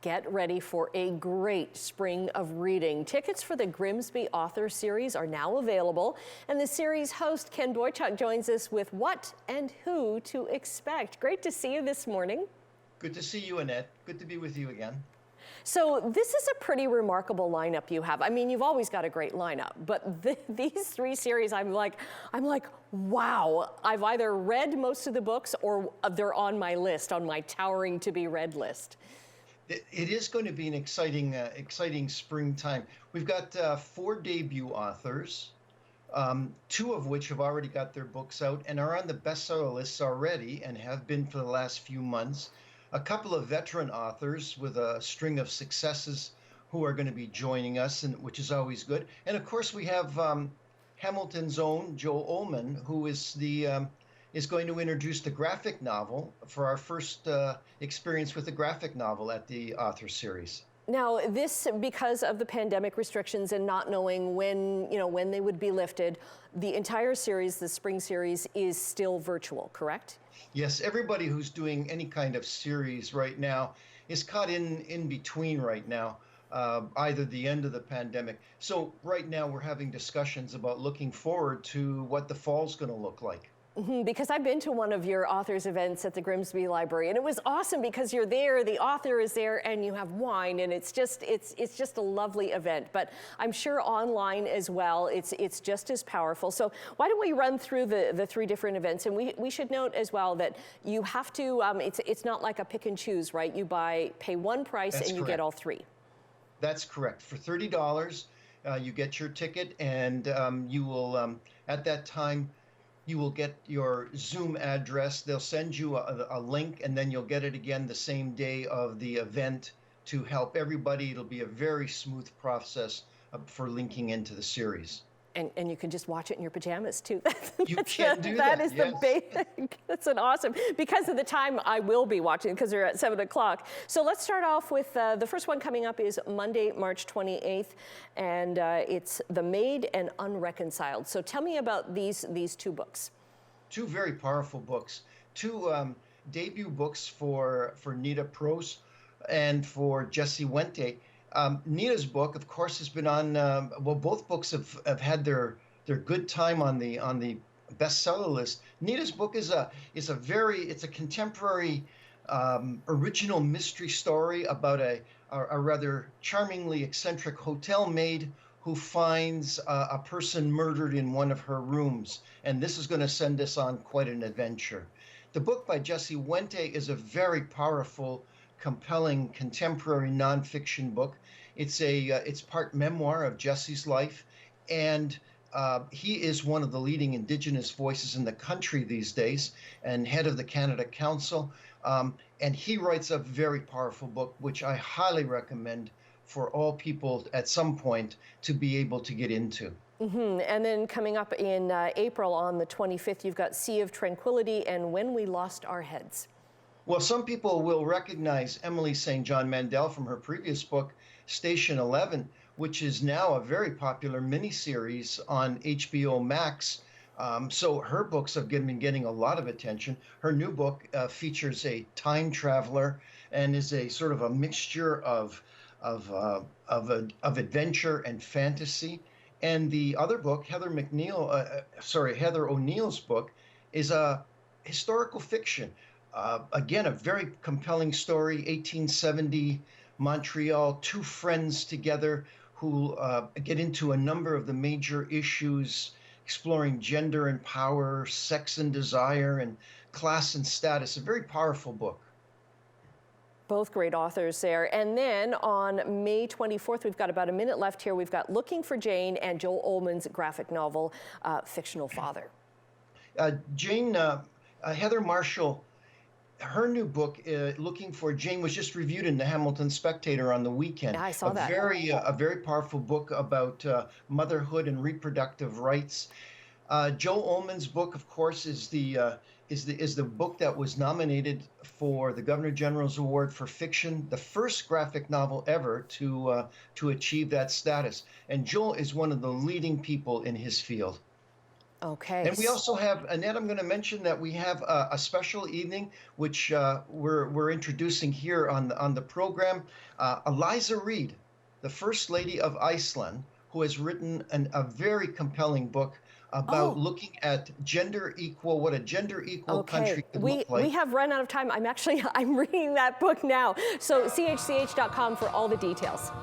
Get ready for a great spring of reading. Tickets for the Grimsby Author Series are now available, and the series host Ken Boichuk joins us with what and who to expect. Great to see you this morning. Good to see you, Annette. Good to be with you again. So this is a pretty remarkable lineup you have. I mean, you've always got a great lineup, but these three series, I'm like, wow. I've either read most of the books or they're on my list, on my towering to be read list. It is going to be an exciting springtime. We've got 4 debut authors, 2 of which have already got their books out and are on the bestseller lists already and have been for the last few months. A couple of veteran authors with a string of successes who are going to be joining us, and which is always good. And of course, we have Hamilton's own Joel Ullman, who is going to introduce the graphic novel for our first experience with the graphic novel at the author series. Now, this, because of the pandemic restrictions and not knowing when they would be lifted, the entire series, the spring series, is still virtual, correct? Yes, everybody who's doing any kind of series right now is caught in between right now, either the end of the pandemic. So right now we're having discussions about looking forward to what the fall's going to look like. Because I've been to one of your authors events at the Grimsby Library, and it was awesome because you're there, the author is there, and you have wine, and it's just a lovely event. But I'm sure online as well, it's just as powerful. So why don't we run through the 3 different events? And we should note as well that you have to, it's not like a pick and choose, right? You pay one price. That's and you correct. Get all 3. That's correct. For $30, you get your ticket, and you will, at that time, you will get your Zoom address. They'll send you a link, and then you'll get it again the same day of the event to help everybody. It'll be a very smooth process for linking into the series. And you can just watch it in your pajamas too. You can do that. That is yes. the basic. That's an awesome. Because of the time I will be watching, because they're at 7 o'clock. So let's start off with the first one coming up is Monday, March 28th, and it's The Maid and Unreconciled. So tell me about these 2 books. 2 very powerful books. 2 debut books for Nita Prose and for Jesse Wente. Nita's book, of course, has been on. Both books have had their good time on the bestseller list. Nita's book is a contemporary original mystery story about a rather charmingly eccentric hotel maid who finds a person murdered in one of her rooms, and this is going to send us on quite an adventure. The book by Jesse Wente is a very powerful, compelling contemporary nonfiction book. It's part memoir of Jesse's life, and he is one of the leading Indigenous voices in the country these days and head of the Canada Council. And he writes a very powerful book, which I highly recommend for all people at some point to be able to get into. And then coming up in April on the 25th, you've got Sea of Tranquility and When We Lost Our Heads. Well, some people will recognize Emily St. John Mandel from her previous book, Station 11, which is now a very popular miniseries on HBO Max. So her books have been getting a lot of attention. Her new book features a time traveler and is a sort of a mixture of adventure and fantasy. And the other book, Heather O'Neill's book, is a historical fiction. Again, a very compelling story, 1870 Montreal, 2 friends together who get into a number of the major issues, exploring gender and power, sex and desire, and class and status. A very powerful book. Both great authors there. And then on May 24th, we've got about a minute left here. We've got Looking for Jane and Joel Ullman's graphic novel, Fictional Father. Heather Marshall, her new book, Looking for Jane, was just reviewed in the Hamilton Spectator on the weekend. Yeah, I saw that. A very powerful book about motherhood and reproductive rights. Joel Ullman's book, of course, is the book that was nominated for the Governor General's Award for Fiction, the first graphic novel ever to achieve that status. And Joel is one of the leading people in his field. Okay. And we also have, Annette, I'm going to mention that we have a special evening, which we're introducing here on the program. Eliza Reid, the First Lady of Iceland, who has written a very compelling book about Oh, looking at what a gender equal okay. country could We look like. have run out of time. I'm reading that book now. So chch.com for all the details.